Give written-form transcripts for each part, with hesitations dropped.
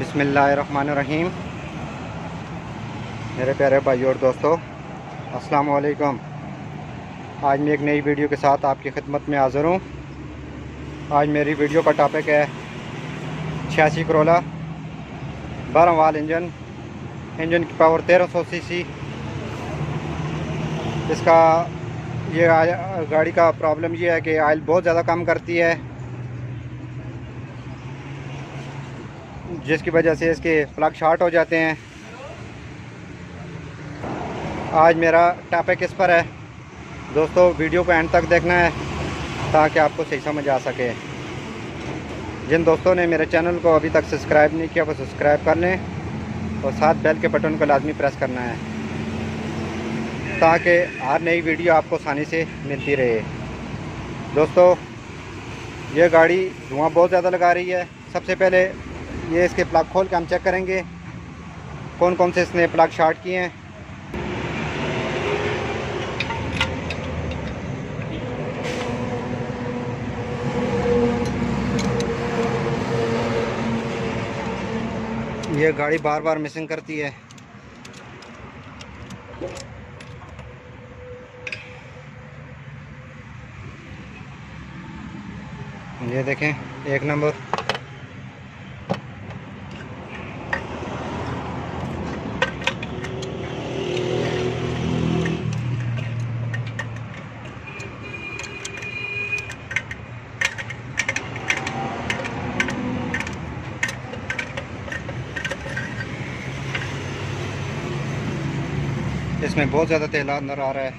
बिस्मिल्लाहिर्रहमानिर्रहीम। मेरे प्यारे भाई और दोस्तों, अस्सलाम वालेकुम। आज मैं एक नई वीडियो के साथ आपकी खिदमत में हाज़िर हूँ। आज मेरी वीडियो का टॉपिक है 86 करोला 12 वाल इंजन की पावर 1300 सीसी। इसका ये गाड़ी का प्रॉब्लम ये है कि ऑयल बहुत ज़्यादा कम करती है, जिसकी वजह से इसके प्लग शॉर्ट हो जाते हैं। आज मेरा टॉपिक इस पर है दोस्तों, वीडियो को एंड तक देखना है ताकि आपको सही समझ आ सके। जिन दोस्तों ने मेरे चैनल को अभी तक सब्सक्राइब नहीं किया वो सब्सक्राइब कर लें और साथ बेल के बटन को लाजमी प्रेस करना है ताकि हर नई वीडियो आपको आसानी से मिलती रहे। दोस्तों, ये गाड़ी धुआं बहुत ज़्यादा लगा रही है। सबसे पहले ये इसके प्लग खोल के हम चेक करेंगे कौन कौन से इसने प्लग शॉर्ट किए हैं। ये गाड़ी बार बार मिसिंग करती है। ये देखें, एक नंबर। इसमें बहुत ज़्यादा तेल अंदर आ रहा है।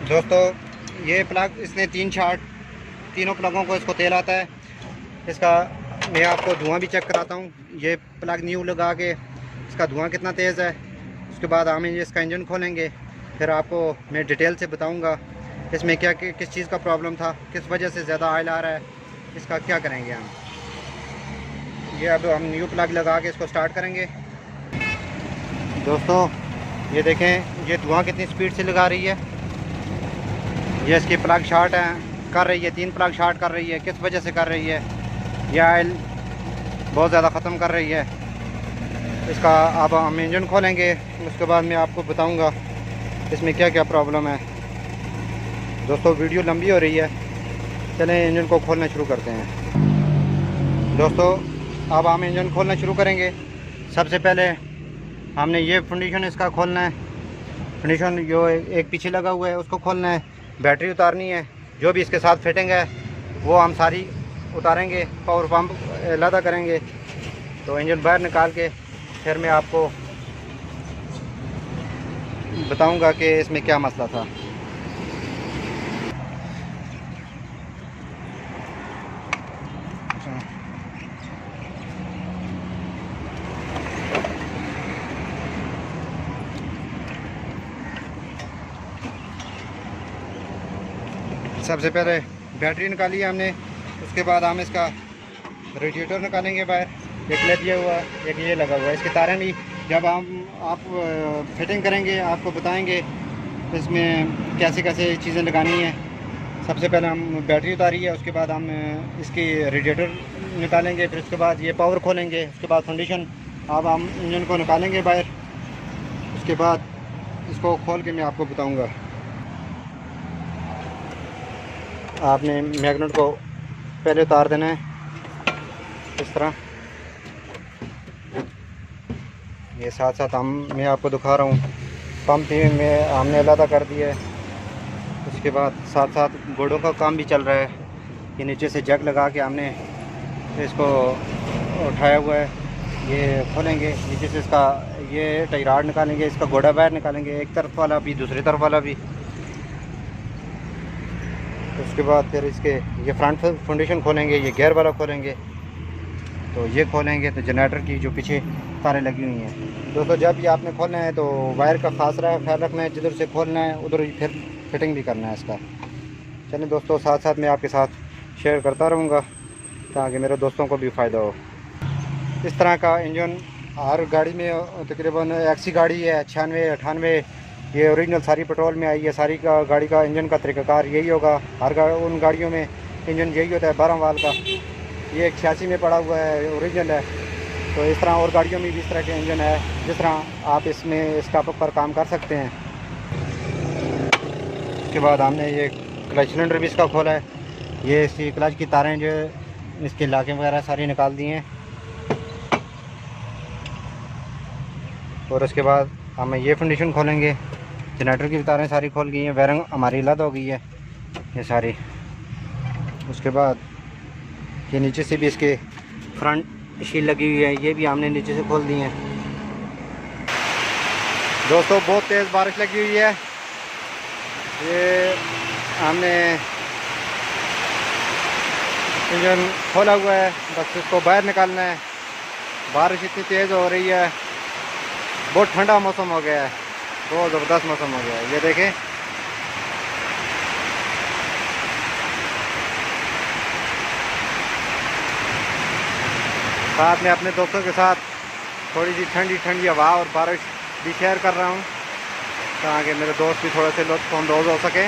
दोस्तों, ये प्लग इसने तीनों प्लगों को इसको तेल आता है। इसका मैं आपको धुआं भी चेक कराता हूँ। ये प्लग न्यू लगा के इसका धुआं कितना तेज़ है। उसके बाद हम इसका इंजन खोलेंगे, फिर आपको मैं डिटेल से बताऊँगा इसमें क्या किस चीज़ का प्रॉब्लम था, किस वजह से ज़्यादा ऑयल आ रहा है, इसका क्या करेंगे हम। ये अब हम न्यू प्लग लगा के इसको स्टार्ट करेंगे। दोस्तों, ये देखें, ये धुआं कितनी स्पीड से लगा रही है। ये इसकी प्लग शॉर्ट है कर रही है, 3 प्लग शॉर्ट कर रही है। किस वजह से कर रही है? यह ऑयल बहुत ज़्यादा ख़त्म कर रही है। इसका अब हम इंजन खोलेंगे, उसके बाद मैं आपको बताऊंगा इसमें क्या क्या प्रॉब्लम है। दोस्तों, वीडियो लंबी हो रही है, चलें इंजन को खोलना शुरू करते हैं। दोस्तों, अब हम इंजन खोलना शुरू करेंगे। सबसे पहले हमने ये फंडिशन इसका खोलना है। फंडिशन जो एक पीछे लगा हुआ है उसको खोलना है। बैटरी उतारनी है, जो भी इसके साथ फिटिंग है वो हम सारी उतारेंगे। पावर पंप अलग करेंगे। तो इंजन बाहर निकाल के फिर मैं आपको बताऊंगा कि इसमें क्या मसला था। सबसे पहले बैटरी निकाली है हमने। उसके बाद हम इसका रेडिएटर निकालेंगे बाहर। एक लग हुआ है, एक ये लगा हुआ है। इसके तारें भी जब आप फिटिंग करेंगे आपको बताएंगे इसमें कैसे कैसे चीज़ें लगानी है। सबसे पहले हम बैटरी उतारी है, उसके बाद हम इसकी रेडिएटर निकालेंगे, फिर उसके बाद ये पावर खोलेंगे, उसके बाद फंडिशन। अब हम इंजन को निकालेंगे बाहर। उसके बाद इसको खोल के मैं आपको बताऊँगा। आपने मैग्नेट को पहले उतार देना है इस तरह। ये साथ साथ मैं आपको दिखा रहा हूँ पंप भी में हमने अलग कर दिया है। उसके बाद साथ साथ गोड़ों का काम भी चल रहा है। ये नीचे से जग लगा के हमने इसको उठाया हुआ है। ये खोलेंगे नीचे से, इसका ये टायराड निकालेंगे, इसका गोड़ा बाहर निकालेंगे, एक तरफ वाला भी दूसरी तरफ वाला भी। उसके बाद फिर इसके ये फ्रंट फाउंडेशन खोलेंगे, ये गेयर वाला खोलेंगे। तो ये खोलेंगे तो जनरेटर की जो पीछे तारें लगी हुई हैं। दोस्तों, जब भी आपने खोलना है तो वायर का ख्याल रखना है। जिधर से खोलना है उधर ही फिर फिटिंग भी करना है इसका। चलिए दोस्तों, साथ साथ मैं आपके साथ शेयर करता रहूँगा ताकि मेरे दोस्तों को भी फ़ायदा हो। इस तरह का इंजन हर गाड़ी में तकरीबन एक्सी गाड़ी है 96 98, ये ओरिजिनल सारी पेट्रोल में आई है। सारी का गाड़ी का इंजन का तरीक़ाकार यही होगा। हर उन गाड़ियों में इंजन यही होता है 12 वाल का। ये 86 में पड़ा हुआ है, ओरिजिनल है। तो इस तरह और गाड़ियों में भी इस तरह के इंजन है, जिस तरह आप इसमें इस टॉपिक पर काम कर सकते हैं। उसके बाद हमने ये क्लच सिलेंडर भी इसका खोला है। ये इसकी क्लच की तारें जो इसके लाके वगैरह सारी निकाल दी हैं। और उसके बाद हम ये फंडिशन खोलेंगे। जनरेटर की तारें सारी खोल गई हैं, वायरिंग हमारी लद हो गई है ये सारी। उसके बाद ये नीचे से भी इसके फ्रंट शील लगी हुई है, ये भी हमने नीचे से खोल दी हैं। दोस्तों बहुत तेज़ बारिश लगी हुई है। ये हमने इंजन खोला हुआ है, बस इसको बाहर निकालना है। बारिश इतनी तेज़ हो रही है, बहुत ठंडा मौसम हो गया है, बहुत ज़बरदस्त मौसम हो गया है। ये देखें साथ में अपने दोस्तों के साथ थोड़ी सी ठंडी ठंडी हवा और बारिश भी शेयर कर रहा हूँ, ताकि मेरे दोस्त भी थोड़े से लुत्फ़अंदोज़ हो सके।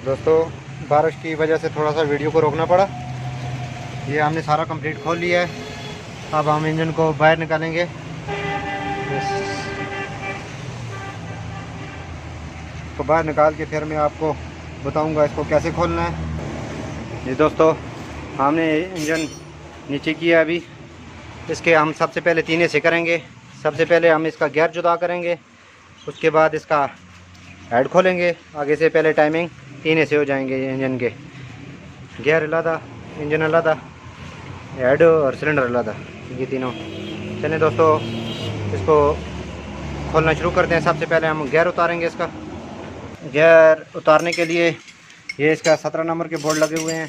दोस्तों बारिश की वजह से थोड़ा सा वीडियो को रोकना पड़ा। ये हमने सारा कंप्लीट खोल लिया है। अब हम इंजन को बाहर निकालेंगे। इसको बाहर निकाल के फिर मैं आपको बताऊंगा इसको कैसे खोलना है। ये दोस्तों हमने इंजन नीचे किया। अभी इसके हम सबसे पहले 3 हिस्से करेंगे। सबसे पहले हम इसका गियर जुदा करेंगे, उसके बाद इसका हेड खोलेंगे आगे से। पहले टाइमिंग 3 हिस्से हो जाएंगे इंजन के, गियर अलग, इंजन अलग, हेड और सिलेंडर अलग, ये तीनों। चलें दोस्तों इसको खोलना शुरू करते हैं। सबसे पहले हम गियर उतारेंगे। इसका गियर उतारने के लिए ये इसका 17 नंबर के बोर्ड लगे हुए हैं,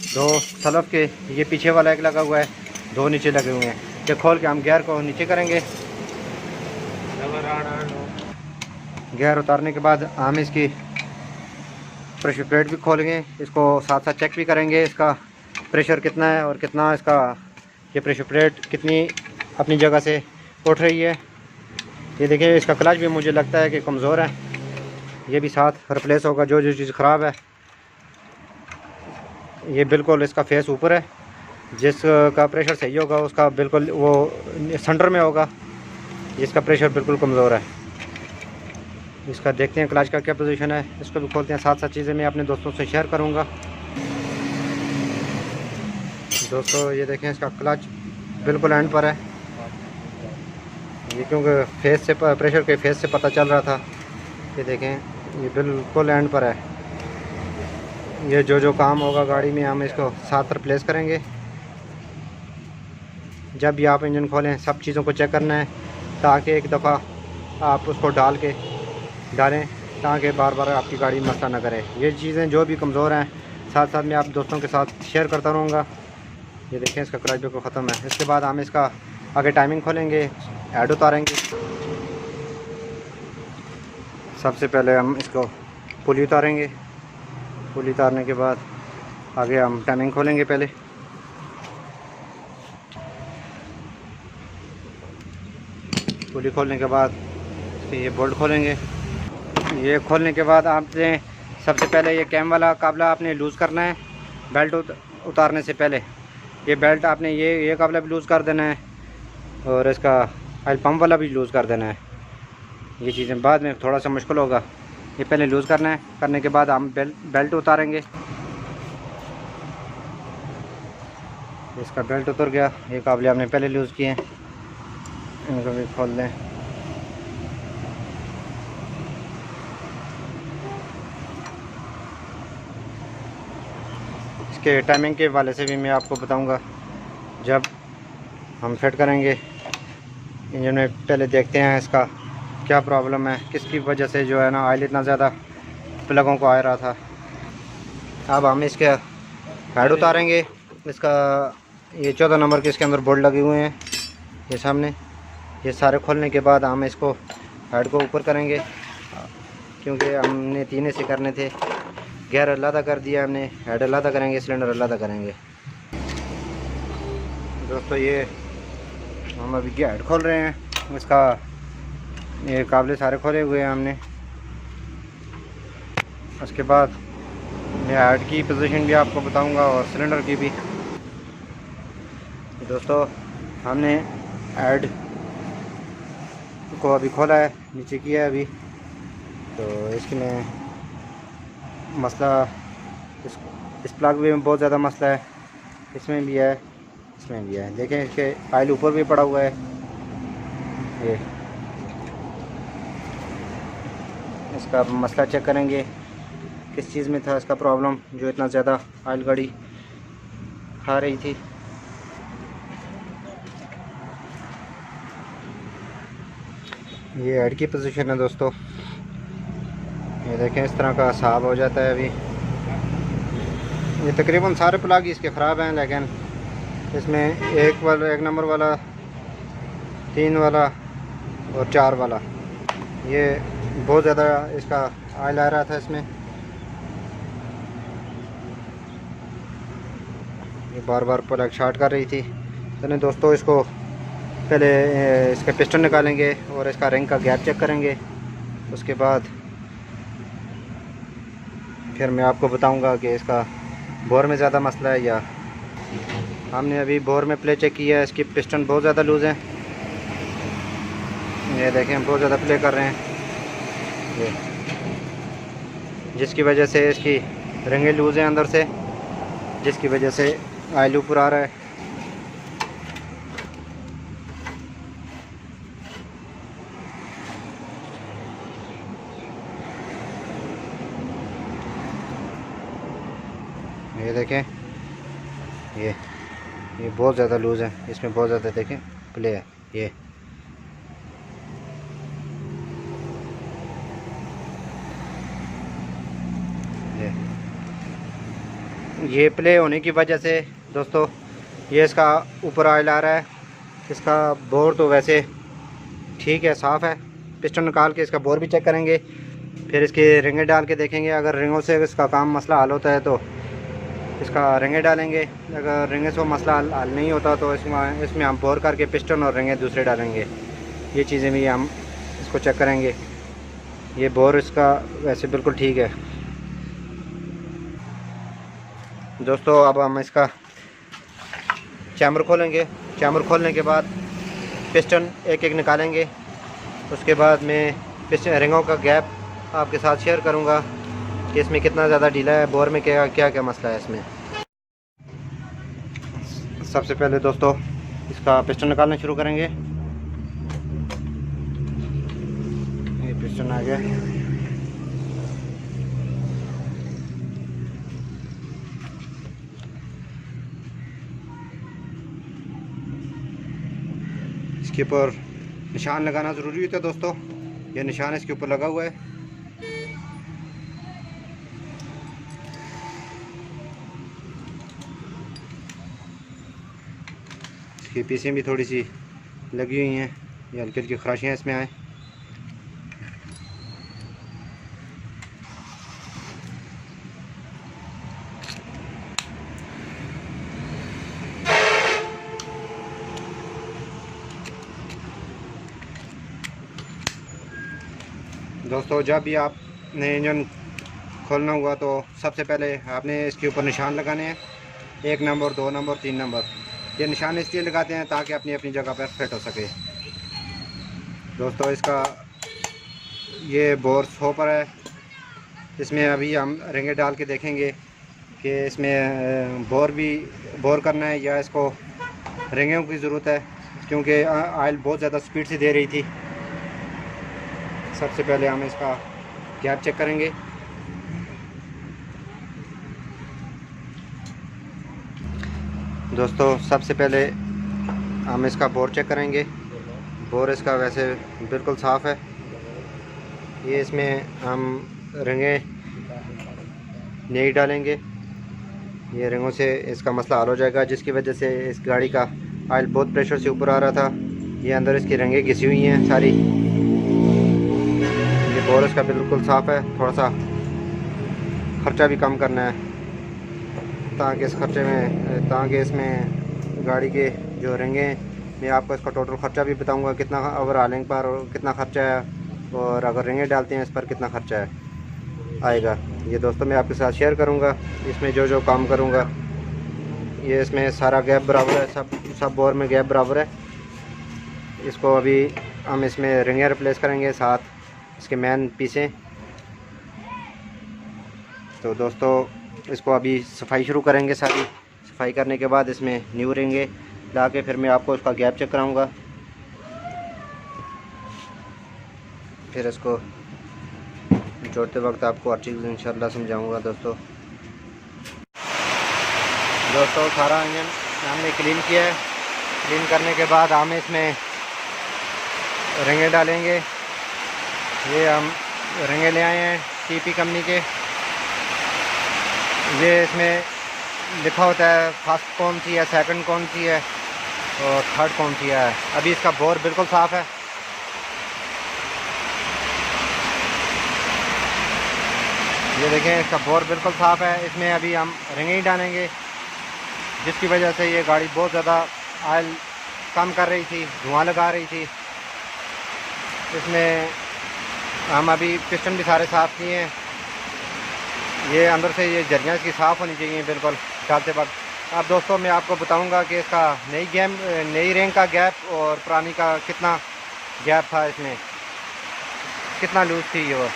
2 सलफ के, ये पीछे वाला एक लगा हुआ है, 2 नीचे लगे हुए हैं। ये खोल के हम गियर को नीचे करेंगे। गियर उतारने के बाद हम इसकी प्रेशर प्लेट भी खोलेंगे। इसको साथ साथ चेक भी करेंगे इसका प्रेशर कितना है और कितना इसका ये प्रेशर प्लेट कितनी अपनी जगह से उठ रही है। ये देखिए इसका क्लच भी मुझे लगता है कि कमज़ोर है, ये भी साथ रिप्लेस होगा। जो जो चीज़ ख़राब है ये बिल्कुल इसका फेस ऊपर है, जिसका प्रेशर सही होगा उसका बिल्कुल वो सेंटर में होगा। इसका प्रेशर बिल्कुल कमज़ोर है। इसका देखते हैं क्लच का क्या पोजीशन है, इसको भी खोलते हैं। साथ साथ चीज़ें मैं अपने दोस्तों से शेयर करूंगा। दोस्तों ये देखें इसका क्लच बिल्कुल एंड पर है, ये क्योंकि फेस से प्रेशर के फेस से पता चल रहा था। ये देखें ये बिल्कुल एंड पर है। ये जो जो काम होगा गाड़ी में हम इसको साथ रिप्लेस करेंगे। जब भी आप इंजन खोलें सब चीज़ों को चेक करना है, ताकि एक दफ़ा आप उसको डालें ताकि बार बार आपकी गाड़ी मसला ना करे। ये चीज़ें जो भी कमज़ोर हैं साथ साथ मैं आप दोस्तों के साथ शेयर करता रहूँगा। ये देखें इसका क्लच बिल्कुल ख़त्म है। इसके बाद हम इसका आगे टाइमिंग खोलेंगे, हेड उतारेंगे। सबसे पहले हम इसको पुली उतारेंगे। पुली उतारने के बाद आगे हम टाइमिंग खोलेंगे। पहले पुली खोलने के बाद ये बोल्ट खोलेंगे। ये खोलने के बाद आपने सबसे पहले ये कैम वाला काबला आपने लूज़ करना है। बेल्ट उतारने से पहले ये बेल्ट आपने ये काबला भी लूज़ कर देना है, और इसका ऑयल पम्प वाला भी लूज़ कर देना है। ये चीज़ें बाद में थोड़ा सा मुश्किल होगा, ये पहले लूज़ करना है। करने के बाद हम बेल्ट उतारेंगे। इसका बेल्ट उतर गया, ये काबले हमने पहले लूज़ किए हैं, इनको भी खोल दें। इसके टाइमिंग के वाले से भी मैं आपको बताऊंगा जब हम फिट करेंगे इंजन में। पहले देखते हैं इसका क्या प्रॉब्लम है, किसकी वजह से जो है ना ऑयल इतना ज़्यादा प्लगों को आ रहा था। अब हम इसके हेड उतारेंगे। इसका ये 14 नंबर के इसके अंदर बोल्ट लगे हुए हैं, ये सामने। ये सारे खोलने के बाद हम इसको हेड को ऊपर करेंगे, क्योंकि हमने तीने से करने थे। गियर अलग कर दिया हमने, हेड अलग करेंगे, सिलेंडर अलग करेंगे। दोस्तों ये हम अभी हेड खोल रहे हैं, इसका ये काबले सारे खोले हुए हैं हमने। उसके बाद मैं हेड की पोजीशन भी आपको बताऊंगा और सिलेंडर की भी। दोस्तों हमने हेड को अभी खोला है, नीचे किया है अभी। तो इसमें मसला इस प्लग में बहुत ज़्यादा मसला है, इसमें भी है, इसमें भी है। देखें इसके ऑयल ऊपर भी पड़ा हुआ है। ये इसका मसला चेक करेंगे किस चीज़ में था इसका प्रॉब्लम, जो इतना ज़्यादा ऑयल गाड़ी खा रही थी। ये हेड की पोजीशन है दोस्तों, ये देखें इस तरह का साफ हो जाता है। अभी ये तकरीबन सारे प्लग इसके ख़राब हैं, लेकिन इसमें एक नंबर वाला, 3 वाला और 4 वाला, ये बहुत ज़्यादा इसका ऑयल आ रहा था इसमें। ये बार बार प्लग शॉर्ट कर रही थी। तो दोस्तों इसको पहले इसका पिस्टन निकालेंगे और इसका रिंग का गैप चेक करेंगे। उसके बाद फिर मैं आपको बताऊंगा कि इसका बोर में ज़्यादा मसला है या। हमने अभी बोर में प्ले चेक किया है, इसकी पिस्टन बहुत ज़्यादा लूज़ है। ये देखें बहुत ज़्यादा प्ले कर रहे हैं ये, जिसकी वजह से इसकी रिंगें लूज़ हैं अंदर से, जिसकी वजह से ऑयल ऊपर आ रहा है। ये देखें ये बहुत ज़्यादा लूज़ है, इसमें बहुत ज़्यादा देखें प्ले है। ये प्ले होने की वजह से दोस्तों ये इसका ऊपर ऑयल आ रहा है। इसका बोर तो वैसे ठीक है, साफ़ है। पिस्टन निकाल के इसका बोर भी चेक करेंगे, फिर इसके रिंगें डाल के देखेंगे। अगर रिंगों से इसका काम मसला हल होता है तो इसका रिंगें डालेंगे, अगर रिंगें से मसला हल नहीं होता तो इसमें हम बोर करके पिस्टन और रिंगें दूसरे डालेंगे। ये चीज़ें भी हम इसको चेक करेंगे। ये बोर इसका वैसे बिल्कुल ठीक है। दोस्तों अब हम इसका चैम्बर खोलेंगे। चैम्बर खोलने के बाद पिस्टन एक एक निकालेंगे। उसके बाद मैं पिस्टन रिंगों का गैप आपके साथ शेयर करूंगा कि इसमें कितना ज़्यादा ढीला है, बोर में क्या क्या क्या मसला है इसमें। सबसे पहले दोस्तों इसका पिस्टन निकालना शुरू करेंगे। ये पिस्टन आ गया। इसके ऊपर निशान लगाना ज़रूरी होता है दोस्तों। ये निशान इसके ऊपर लगा हुआ है। इसकी पीसें भी थोड़ी सी लगी हुई हैं, ये हल्की हल्की खराशियाँ इसमें आए। दोस्तों जब भी आपने इंजन खोलना हुआ तो सबसे पहले आपने इसके ऊपर निशान लगाने हैं, 1 नंबर, 2 नंबर, 3 नंबर। ये निशान इसलिए लगाते हैं ताकि अपनी अपनी जगह पर फिट हो सके। दोस्तों इसका ये बोर 100 पर है। इसमें अभी हम रिंगे डाल के देखेंगे कि इसमें बोर करना है या इसको रिंगों की ज़रूरत है, क्योंकि ऑयल बहुत ज़्यादा स्पीड से दे रही थी। सबसे पहले हम इसका गैप चेक करेंगे। दोस्तों सबसे पहले हम इसका बोर चेक करेंगे। बोर इसका वैसे बिल्कुल साफ़ है। ये इसमें हम रिंगें नहीं डालेंगे, ये रिंगों से इसका मसला हल हो जाएगा, जिसकी वजह से इस गाड़ी का ऑयल बहुत प्रेशर से ऊपर आ रहा था। ये अंदर इसकी रिंगें घिसी हुई हैं सारी। बोर इसका बिल्कुल साफ़ है। थोड़ा सा ख़र्चा भी कम करना है ताकि इस खर्चे में इसमें गाड़ी के जो रेंगे, मैं आपको इसका टोटल ख़र्चा भी बताऊंगा कितना ओवर हालिंग पर कितना ख़र्चा है, और अगर रेंगे डालते हैं इस पर कितना ख़र्चा है आएगा। ये दोस्तों मैं आपके साथ शेयर करूंगा। इसमें जो जो काम करूंगा, ये इसमें सारा गैप बराबर है, सब बोर में गैप बराबर है। इसको अभी हम इसमें रिंगे रिप्लेस करेंगे, साथ इसके मैन पीसें। तो दोस्तों इसको अभी सफाई शुरू करेंगे। सारी सफाई करने के बाद इसमें न्यू रिंगे ला के फिर मैं आपको इसका गैप चेक कराऊंगा, फिर इसको जोड़ते वक्त आपको हर चीज़ इंशाल्लाह समझाऊंगा। दोस्तों सारा इंजन हमने क्लीन किया है। क्लीन करने के बाद हम इसमें रिंगे डालेंगे। ये हम रिंगे ले आए हैं टीपी कंपनी के। ये इसमें लिखा होता है फर्स्ट कौन सी है, सेकंड कौन सी है और थर्ड कौन सी है। अभी इसका बोर बिल्कुल साफ़ है। ये देखें इसका बोर बिल्कुल साफ़ है। इसमें अभी हम रिंगे ही डालेंगे, जिसकी वजह से ये गाड़ी बहुत ज़्यादा ऑयल कम कर रही थी, धुआं लगा रही थी। इसमें हम अभी पिस्टन भी सारे साफ़ किए हैं। ये अंदर से ये झरियाँ इसकी साफ़ होनी चाहिए बिल्कुल डालते वक्त। अब दोस्तों मैं आपको बताऊंगा कि इसका नई रिंग का गैप और पुरानी का कितना गैप था, इसमें कितना लूज़ थी। ये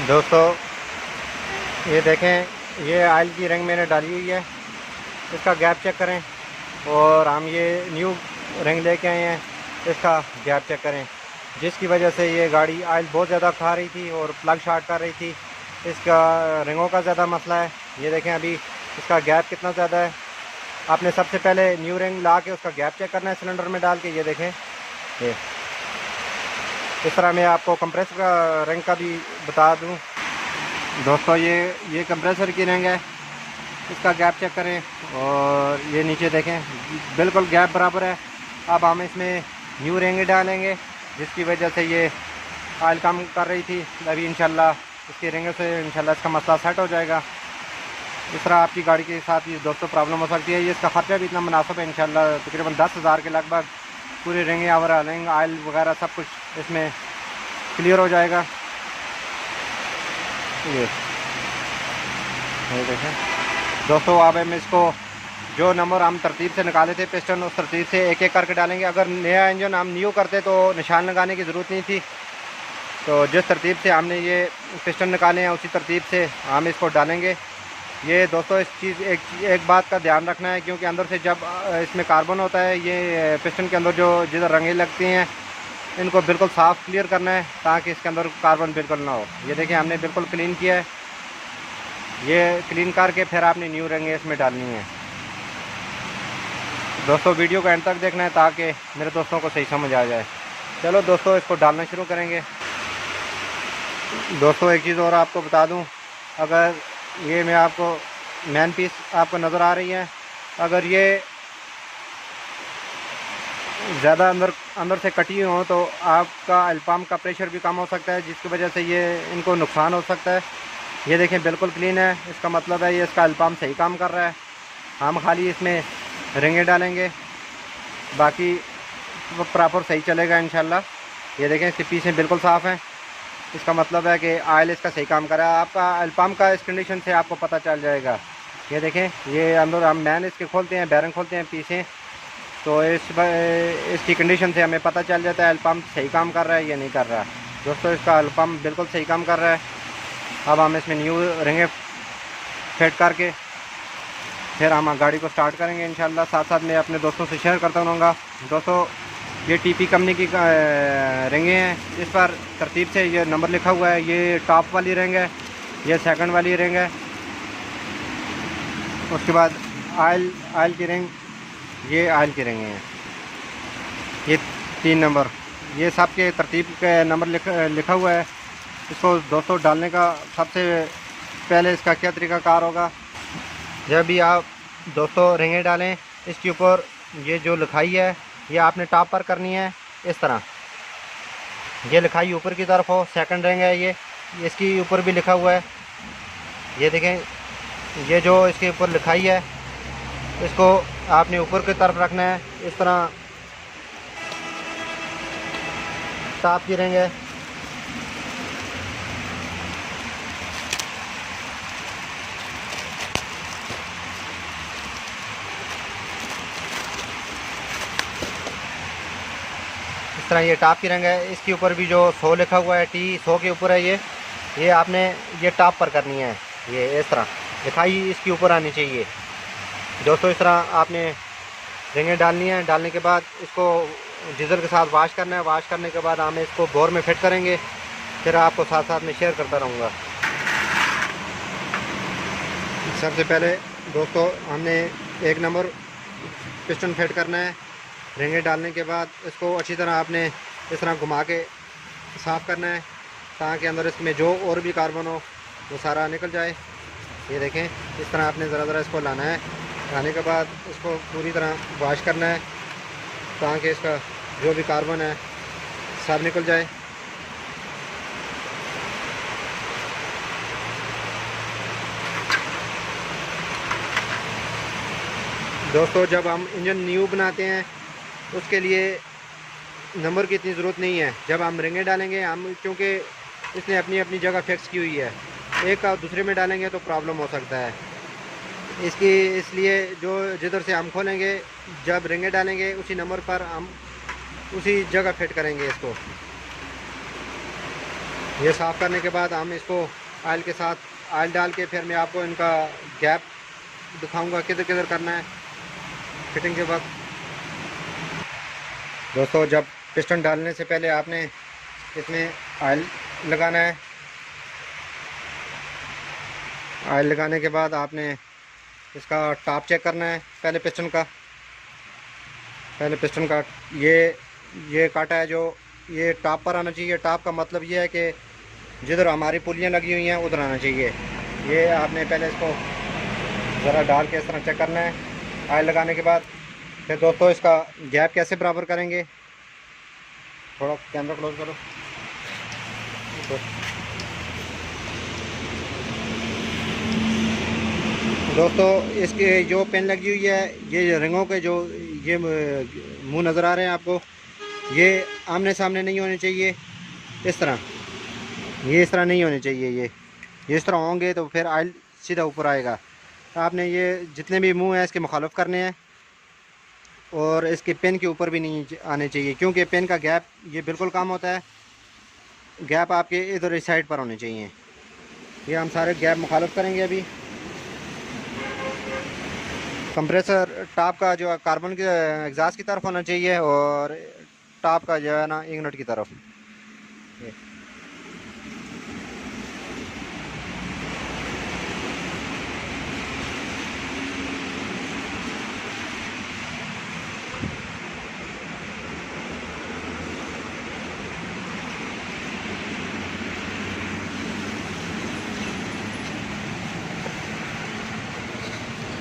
दोस्तों ये देखें, ये ऑयल की रिंग मैंने डाली हुई है, इसका गैप चेक करें। और हम ये न्यू रिंग लेके आए हैं, इसका गैप चेक करें। जिसकी वजह से ये गाड़ी ऑयल बहुत ज़्यादा खा रही थी और प्लग शॉर्ट कर रही थी। इसका रिंगों का ज़्यादा मसला है। ये देखें अभी इसका गैप कितना ज़्यादा है। आपने सबसे पहले न्यू रिंग ला के उसका गैप चेक करना है सिलेंडर में डाल के। ये देखें, ये इस तरह मैं आपको कंप्रेसर का रिंग का भी बता दूं। दोस्तों ये कंप्रेसर की रिंग है, इसका गैप चेक करें। और ये नीचे देखें बिल्कुल गैप बराबर है। अब हम इसमें न्यू रिंग डालेंगे, जिसकी वजह से ये ऑयल कम कर रही थी। अभी इंशाल्लाह इसकी रिंग से इंशाल्लाह इसका मसला सेट हो जाएगा। इस तरह आपकी गाड़ी के साथ ये दोस्तों प्रॉब्लम हो सकती है। ये इसका ख़र्चा भी इतना मुनासिब है, इंशाल्लाह तकरीबन 10,000 के लगभग पूरी रिंगें ओवरऑलिंग ऑयल वगैरह सब कुछ इसमें क्लियर हो जाएगा। ये देखें दोस्तों, अब हम इसको जो नंबर हम तरतीब से निकाले थे पिस्टन, उस तरतीब से एक एक करके डालेंगे। अगर नया इंजन हम न्यू करते तो निशान लगाने की ज़रूरत नहीं थी। तो जिस तरतीब से हमने ये पिस्टन निकाले हैं उसी तरतीब से हम इसको डालेंगे। ये दोस्तों इस चीज़ एक बात का ध्यान रखना है, क्योंकि अंदर से जब इसमें कार्बन होता है, ये पिस्टन के अंदर जो जिधर रंगें लगती हैं, इनको बिल्कुल साफ़ क्लियर करना है ताकि इसके अंदर कार्बन बिल्कुल ना हो। ये देखिए हमने बिल्कुल क्लीन किया है। ये क्लीन करके फिर आपने न्यू रंगें इसमें डालनी है। दोस्तों वीडियो को एंड तक देखना है ताकि मेरे दोस्तों को सही समझ आ जाए। चलो दोस्तों इसको डालना शुरू करेंगे। दोस्तों एक चीज़ और आपको बता दूं, अगर ये मैं आपको मैन पीस आपको नज़र आ रही है, अगर ये ज़्यादा अंदर से कटी हुई हो तो आपका ऑयल पम्प का प्रेशर भी कम हो सकता है, जिसकी वजह से ये इनको नुकसान हो सकता है। ये देखें बिल्कुल क्लीन है, इसका मतलब है ये इसका ऑयल पम्प सही काम कर रहा है। हम खाली इसमें रिंगे डालेंगे, बाकी प्रॉपर सही चलेगा इंशाल्लाह। ये देखें इसके पीछे बिल्कुल साफ़ हैं, इसका मतलब है कि ऑयल इसका सही काम कर रहा है। आपका ऑयल पम्प का इस कंडीशन से आपको पता चल जाएगा। ये देखें, ये अंदर हम मैन इसके खोलते हैं, बैरिंग खोलते हैं पीछे, तो इसकी कंडीशन से हमें पता चल जाता है ऑयल पम्प सही काम कर रहा है या नहीं कर रहा। दोस्तों इसका ऑयल पम्प बिल्कुल सही काम कर रहा है। अब हम इसमें न्यू रिंगे फिट करके फिर हम गाड़ी को स्टार्ट करेंगे इंशाल्लाह। साथ साथ मैं अपने दोस्तों से शेयर करता रहूँगा। दोस्तों ये टीपी कंपनी की रिंगे हैं, इस पर तरतीब से ये नंबर लिखा हुआ है। ये टॉप वाली रिंग है, ये सेकंड वाली रिंग है, उसके बाद ऑयल की रिंग, ये ऑयल की रिंगे हैं, ये 3 नंबर, ये सब के तरतीब के नंबर लिखा हुआ है। इसको दोस्तों डालने का सबसे पहले इसका क्या तरीक़ाकार होगा, जब भी आप दोस्तों रिंगे डालें, इसके ऊपर ये जो लिखाई है ये आपने टॉप पर करनी है। इस तरह ये लिखाई ऊपर की तरफ हो, सेकंड रिंग है ये इसकी ऊपर भी लिखा हुआ है। ये देखें, ये जो इसके ऊपर लिखाई है इसको आपने ऊपर की तरफ रखना है। इस तरह टॉप की रिंग है। इस तरह ये टॉप की रंग है। इसके ऊपर भी जो 100 लिखा हुआ है, टी 100 के ऊपर है ये आपने ये टॉप पर करनी है। ये इस तरह लिखाई इसके ऊपर आनी चाहिए दोस्तों। इस तरह आपने रिंगें डालनी है। डालने के बाद इसको डीजल के साथ वॉश करना है। वॉश करने के बाद हम इसको बोर में फिट करेंगे, फिर आपको साथ साथ में शेयर करता रहूँगा। सबसे पहले दोस्तों हमने 1 नंबर पिस्टन फिट करना है। रिंगें डालने के बाद इसको अच्छी तरह आपने इस तरह घुमा के साफ़ करना है, ताकि अंदर इसमें जो और भी कार्बन हो वो सारा निकल जाए। ये देखें, इस तरह आपने ज़रा इसको लाना है। लाने के बाद इसको पूरी तरह वॉश करना है, ताकि इसका जो भी कार्बन है सब निकल जाए। दोस्तों जब हम इंजन न्यू बनाते हैं उसके लिए नंबर की इतनी ज़रूरत नहीं है। जब हम रिंगें डालेंगे हम, क्योंकि इसने अपनी अपनी जगह फिक्स की हुई है, एक का दूसरे में डालेंगे तो प्रॉब्लम हो सकता है इसलिए जो जिधर से हम खोलेंगे जब रिंगें डालेंगे उसी नंबर पर हम उसी जगह फिट करेंगे इसको। ये साफ़ करने के बाद हम इसको ऑयल के साथ ऑयल डाल के फिर मैं आपको इनका गैप दिखाऊंगा किधर किधर करना है फिटिंग के वक्त। दोस्तों जब पिस्टन डालने से पहले आपने इसमें ऑयल लगाना है। ऑयल लगाने के बाद आपने इसका टॉप चेक करना है। पहले पिस्टन का ये काटा है जो ये टॉप पर आना चाहिए। टॉप का मतलब ये है कि जिधर हमारी पुलियाँ लगी हुई हैं उधर आना चाहिए। ये आपने पहले इसको ज़रा डाल के इस तरह चेक करना है। ऑयल लगाने के बाद फिर दोस्तों इसका गैप कैसे बराबर करेंगे, थोड़ा कैमरा क्लोज करो। दोस्तों इसके जो पेन लगी हुई है, ये रिंगों के जो ये मुंह नज़र आ रहे हैं आपको, ये आमने सामने नहीं होने चाहिए। इस तरह इस तरह नहीं होने चाहिए। ये इस तरह होंगे तो फिर ऑयल सीधा ऊपर आएगा। आपने ये जितने भी मुंह हैं इसके मुखालिफ करने हैं, और इसके पेन के ऊपर भी नहीं आने चाहिए, क्योंकि पेन का गैप ये बिल्कुल कम होता है। गैप आपके इधर इस साइड पर होने चाहिए। ये हम सारे गैप मुखालिफ करेंगे। अभी कंप्रेसर टॉप का जो कार्बन के एग्जॉस्ट की तरफ होना चाहिए और टॉप का जो है ना इग्निट की तरफ।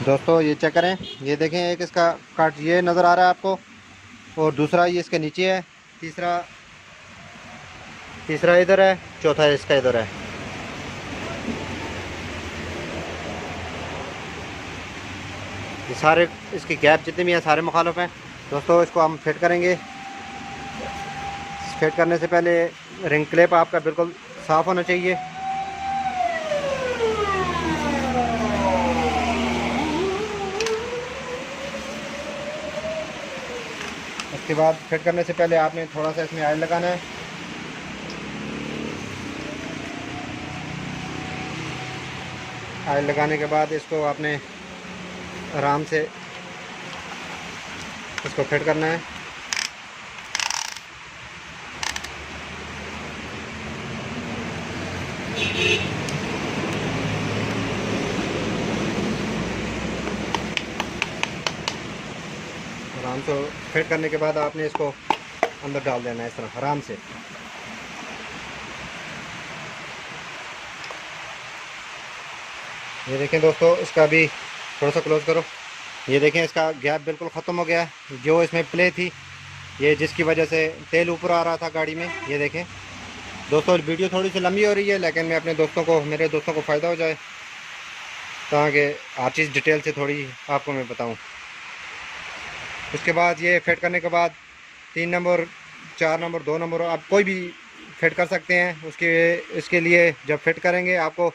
दोस्तों ये चेक करें, ये देखें, एक इसका कट ये नज़र आ रहा है आपको, और दूसरा ये इसके नीचे है, तीसरा इधर है, चौथा इसका इधर है। ये सारे इसके गैप जितने भी हैं सारे मुखालिफ हैं। दोस्तों इसको हम फिट करेंगे। फिट करने से पहले रिंग क्लिप आपका बिल्कुल साफ़ होना चाहिए। उसके बाद फिट करने से पहले आपने थोड़ा सा इसमें ऑयल लगाना है। ऑयल लगाने के बाद इसको आपने आराम से इसको फिट करना है। आराम से फिट करने के बाद आपने इसको अंदर डाल देना है इस तरह आराम से। ये देखें दोस्तों, इसका भी थोड़ा सा क्लोज करो। ये देखें, इसका गैप बिल्कुल ख़त्म हो गया है। जो इसमें प्ले थी ये जिसकी वजह से तेल ऊपर आ रहा था गाड़ी में। ये देखें दोस्तों, वीडियो थोड़ी सी लंबी हो रही है, लेकिन मैं अपने दोस्तों को, मेरे दोस्तों को फ़ायदा हो जाए ताकि हर चीज़ डिटेल से थोड़ी आपको मैं बताऊं। उसके बाद ये फिट करने के बाद 3 नंबर, 4 नंबर, 2 नंबर आप कोई भी फिट कर सकते हैं। इसके लिए जब फिट करेंगे आपको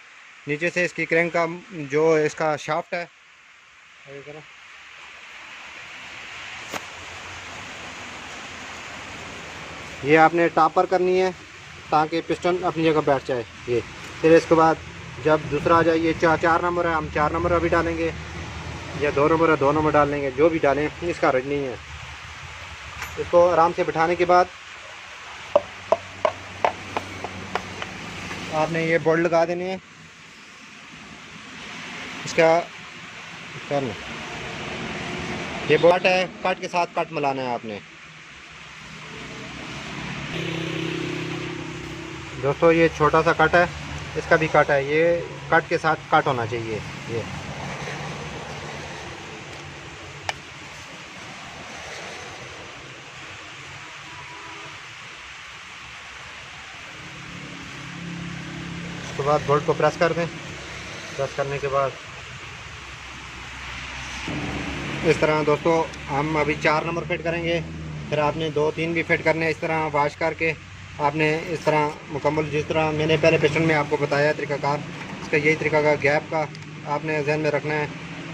नीचे से इसकी क्रैंक का जो इसका शाफ्ट है, ये आपने टॉप पर करनी है ताकि पिस्टन अपनी जगह बैठ जाए। ये फिर इसके बाद जब दूसरा आ जाए, ये 4 नंबर है, हम 4 नंबर अभी डालेंगे, या 2 नंबर है 2 नंबर डाल लेंगे, जो भी डालें इसका हर्ज नहीं है। इसको आराम से बिठाने के बाद आपने ये बोल्ट लगा देने हैं। इसका करना, ये बोल्ट है, कट के साथ कट मिलाना है आपने। दोस्तों ये छोटा सा कट है, इसका भी कट है, ये कट के साथ कट होना चाहिए। ये उसके बाद बोल्ट को प्रेस कर दें। प्रेस करने के बाद इस तरह दोस्तों हम अभी 4 नंबर फिट करेंगे, फिर आपने 2, 3 भी फिट करने। इस तरह वाश करके आपने इस तरह मुकम्मल, जिस तरह मैंने पहले पिस्टन में आपको बताया तरीक़ाकार, इसका यही तरीका का गैप का आपने जहन में रखना है।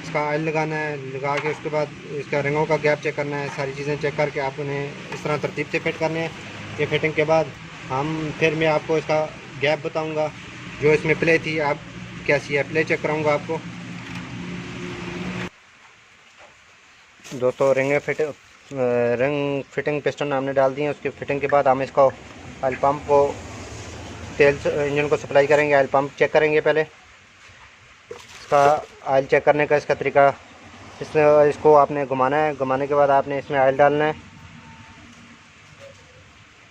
इसका ऑयल लगाना है, लगा के उसके बाद इसका रिंगों का गैप चेक करना है। सारी चीज़ें चेक करके आपने इस तरह तरतीब से फिट करने हैं। ये फिटिंग के बाद फिर मैं आपको इसका गैप बताऊँगा, जो इसमें प्ले थी आप कैसी है, प्ले चेक कराऊँगा आपको। दोस्तों रिंग फिटिंग पिस्टन हमने डाल दी है। उसकी फिटिंग के बाद हम इसको ऑयल पंप को, तेल इंजन को सप्लाई करेंगे। ऑयल पंप चेक करेंगे पहले, इसका ऑयल चेक करने का इसका तरीका, इसको आपने घुमाना है। घुमाने के बाद आपने इसमें ऑयल डालना है।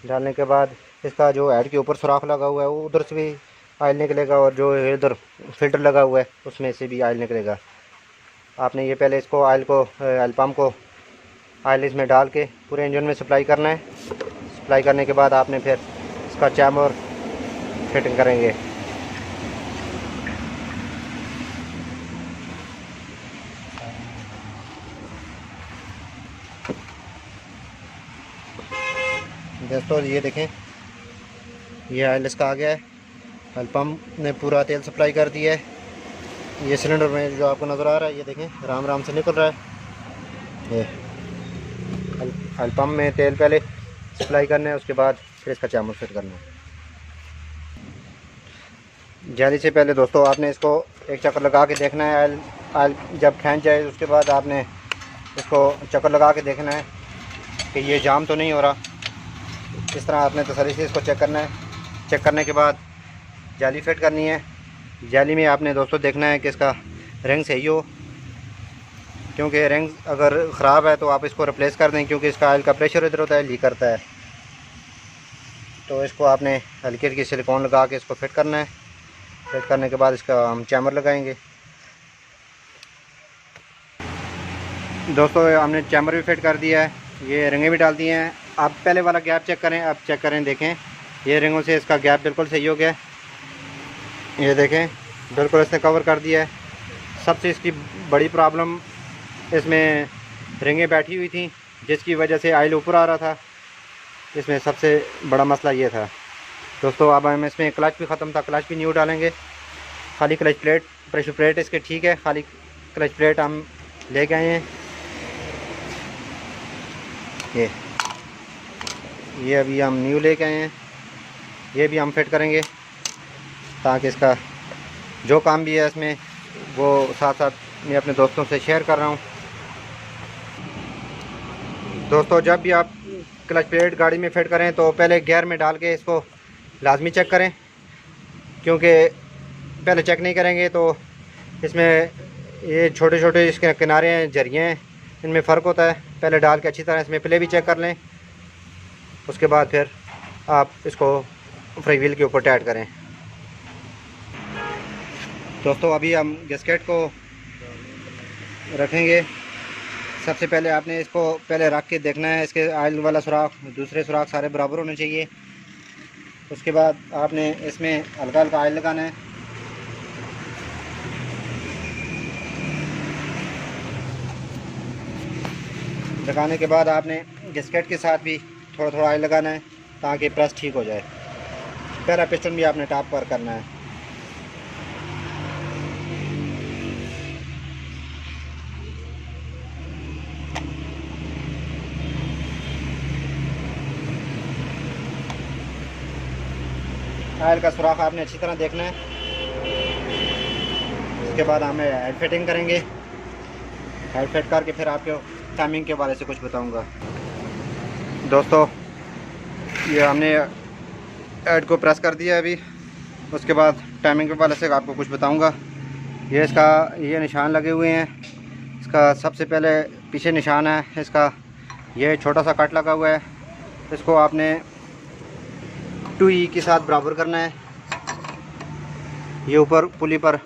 डालने के बाद इसका जो हेड के ऊपर सुराख लगा हुआ है वो उधर से भी ऑयल निकलेगा, और जो इधर फिल्टर लगा हुआ है उसमें से भी ऑयल निकलेगा। आपने ये पहले इसको ऑयल पंप को ऑयल इसमें डाल के पूरे इंजन में सप्लाई करना है। सप्लाई करने के बाद आपने फिर इसका चैम्बर फिटिंग करेंगे। दोस्तों ये देखें, ये ऑयल इसका आ गया है। ऑयल पंप ने पूरा तेल सप्लाई कर दिया है। ये सिलेंडर में जो आपको नज़र आ रहा है, ये देखें आराम आराम से निकल रहा है। ये ऑयल पंप में तेल पहले सप्लाई करना है, उसके बाद फिर इसका चैम्बर फिट करना है। जाली से पहले दोस्तों आपने इसको एक चक्कर लगा के देखना है। ऑयल जब खींच जाए उसके बाद आपने इसको चक्कर लगा के देखना है कि ये जाम तो नहीं हो रहा। इस तरह आपने तसल्ली से इसको चेक करना है। चेक करने के बाद जाली फिट करनी है। जाली में आपने दोस्तों देखना है कि इसका रिंग सही हो, क्योंकि रिंग अगर ख़राब है तो आप इसको रिप्लेस कर दें, क्योंकि इसका ऑयल का प्रेशर इधर होता है, लीक करता है। तो इसको आपने हल्की हल्की सिलिकॉन लगा के इसको फिट करना है। फिट करने के बाद इसका हम चैम्बर लगाएंगे। दोस्तों हमने चैम्बर भी फिट कर दिया है, ये रिंगें भी डाल दी हैं। आप पहले वाला गैप चेक करें, अब चेक करें, देखें ये रिंगों से इसका गैप बिल्कुल सही हो गया। ये देखें बिल्कुल इसने कवर कर दिया है। सबसे इसकी बड़ी प्रॉब्लम, इसमें रिंगें बैठी हुई थी जिसकी वजह से ऑयल ऊपर आ रहा था। इसमें सबसे बड़ा मसला ये था। दोस्तों अब हम इसमें क्लच भी ख़त्म था, क्लच भी न्यू डालेंगे। खाली क्लच प्लेट, प्रेशर प्लेट इसके ठीक है, खाली क्लच प्लेट हम ले गए हैं। ये अभी हम न्यू ले गए हैं, ये भी हम फिट करेंगे ताकि इसका जो काम भी है इसमें वो साथ साथ मैं अपने दोस्तों से शेयर कर रहा हूँ। दोस्तों जब भी आप क्लच प्लेट गाड़ी में फिट करें तो पहले गियर में डाल के इसको लाजमी चेक करें, क्योंकि पहले चेक नहीं करेंगे तो इसमें ये छोटे छोटे इसके किनारे हैं, जरिए हैं, इनमें फ़र्क होता है। पहले डाल के अच्छी तरह इसमें प्ले भी चेक कर लें, उसके बाद फिर आप इसको फ्री व्हील के ऊपर टाइट करें। दोस्तों अभी हम गैस्केट को रखेंगे सबसे पहले आपने इसको पहले रख के देखना है, इसके ऑयल वाला सुराख दूसरे सुराख सारे बराबर होने चाहिए। उसके बाद आपने इसमें हल्का हल्का ऑयल लगाना है। लगाने के बाद आपने गैस्केट के साथ भी थोड़ा थोड़ा ऑयल लगाना है ताकि प्रेस ठीक हो जाए। पहला पिस्टन भी आपने टॉप पर करना है। ऑयल का सुराख आपने अच्छी तरह देखना है। उसके बाद हमें हेड फिटिंग करेंगे। हेड फिट करके फिर आपको टाइमिंग के बारे से कुछ बताऊंगा। दोस्तों ये हमने हेड को प्रेस कर दिया अभी। उसके बाद टाइमिंग के बारे से आपको कुछ बताऊंगा। ये इसका ये निशान लगे हुए हैं। इसका सबसे पहले पीछे निशान है इसका, ये छोटा सा कट लगा हुआ है। इसको आपने 2E के साथ बराबर करना है। ये ऊपर पुली पर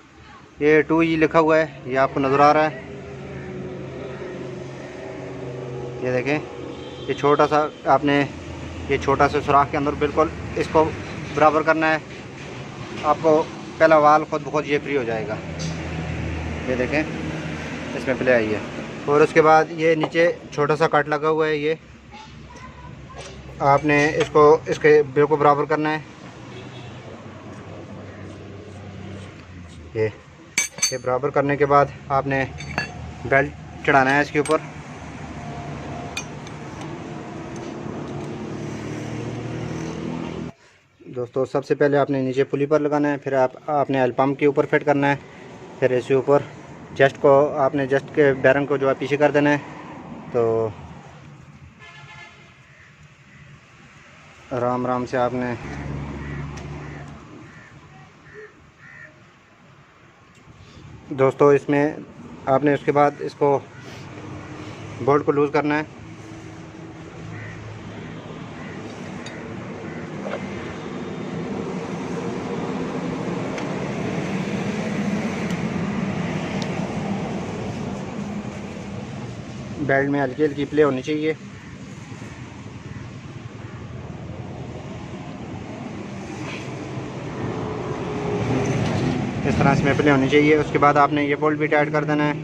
ये 2E लिखा हुआ है, ये आपको नज़र आ रहा है। ये देखें, ये छोटा सा आपने ये छोटा सा सुराख के अंदर बिल्कुल इसको बराबर करना है। आपको पहला वाल खुद ब खुद ये फ्री हो जाएगा। ये देखें, इसमें प्ले आई है। और उसके बाद ये नीचे छोटा सा कट लगा हुआ है, ये आपने इसको इसके बिल्कुल बराबर करना है। ये बराबर करने के बाद आपने बेल्ट चढ़ाना है इसके ऊपर। दोस्तों सबसे पहले आपने नीचे पुली पर लगाना है, फिर आपने ऑयल पम्प के ऊपर फिट करना है। फिर इसके ऊपर जस्ट को आपने जस्ट के बैरंग को जो है पीछे कर देना है। तो आराम आराम से आपने दोस्तों इसमें आपने उसके बाद इसको बोल्ट को लूज़ करना है। बेल्ट में हल्की हल्की प्ले होनी चाहिए। इस तरह इसमें प्ले होनी चाहिए। उसके बाद आपने ये बोल्ट भी टाइट कर देना है,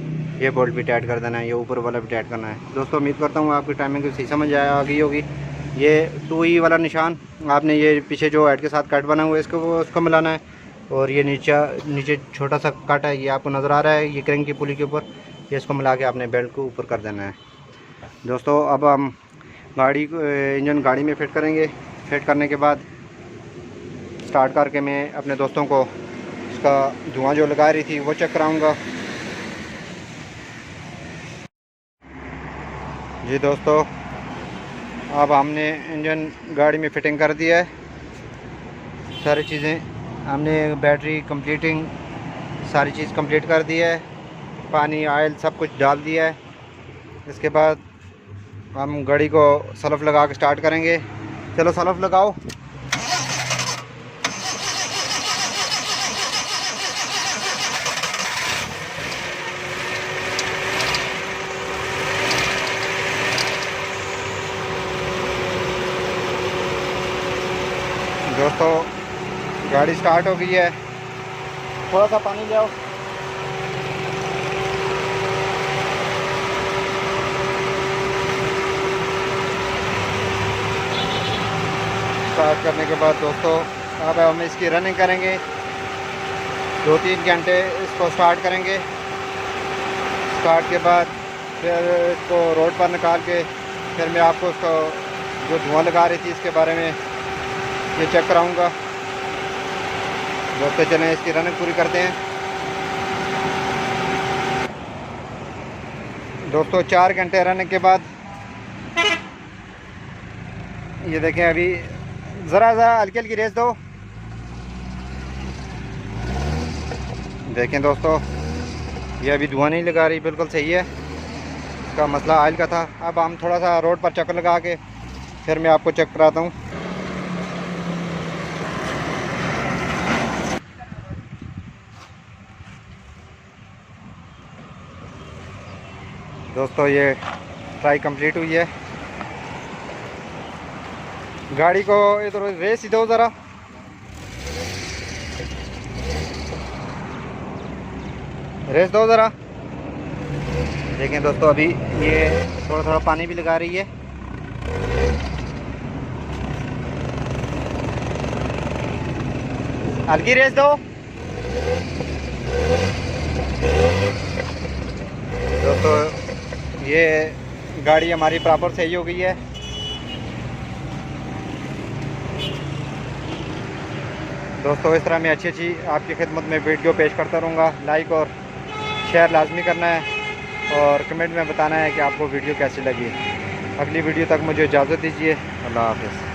ये बोल्ट भी टाइट कर देना है, ये ऊपर वाला भी टाइट करना है। दोस्तों उम्मीद करता हूँ आपकी टाइमिंग सही समझ आ गई होगी। ये 2E वाला निशान आपने ये पीछे जो हेड के साथ कट बना हुआ है उसको मिलाना है। और ये नीचे छोटा सा कट है, ये आपको नज़र आ रहा है, ये क्रैंक की पुली के ऊपर, ये इसको मिला के आपने बेल्ट को ऊपर कर देना है। दोस्तों अब हम गाड़ी इंजन गाड़ी में फिट करेंगे। फिट करने के बाद स्टार्ट करके मैं अपने दोस्तों को इसका धुआं जो लगा रही थी वो चेक कराऊंगा। जी दोस्तों, अब हमने इंजन गाड़ी में फिटिंग कर दिया है। सारी चीज़ें हमने बैटरी कंप्लीटिंग सारी चीज़ कंप्लीट कर दी है। पानी ऑयल सब कुछ डाल दिया है। इसके बाद हम गाड़ी को सल्फ लगा के स्टार्ट करेंगे। चलो सल्फ लगाओ। दोस्तों गाड़ी स्टार्ट हो गई है। थोड़ा सा पानी ले आओ। स्टार्ट करने के बाद दोस्तों अब हम इसकी रनिंग करेंगे। 2-3 घंटे इसको स्टार्ट करेंगे। स्टार्ट के बाद फिर इसको रोड पर निकाल के फिर मैं आपको उसको जो धुआं लगा रही थी इसके बारे में ये चेक कराऊंगा। दोस्तों चलें इसकी रनिंग पूरी करते हैं। दोस्तों 4 घंटे रनिंग के बाद ये देखें, अभी ज़रा हल्की हल्की रेस दो। देखें दोस्तों, ये अभी धुआं नहीं लगा रही, बिल्कुल सही है। इसका मसला ऑयल का था। अब हम थोड़ा सा रोड पर चक्कर लगा के फिर मैं आपको चेक कराता हूँ। दोस्तों ये ट्राई कंप्लीट हुई है। गाड़ी को इधर रेस ही दो ज़रा। रेस दो ज़रा। देखें दोस्तों अभी ये थोड़ा थोड़ा पानी भी लगा रही है। हल्की रेस दो दोस्तों। ये गाड़ी हमारी प्रॉपर सही हो गई है। दोस्तों इस तरह मैं अच्छी अच्छी आपकी खिदमत में वीडियो पेश करता रहूँगा। लाइक और शेयर लाजमी करना है और कमेंट में बताना है कि आपको वीडियो कैसी लगी। अगली वीडियो तक मुझे इजाज़त दीजिए। अल्लाह हाफ़िज़।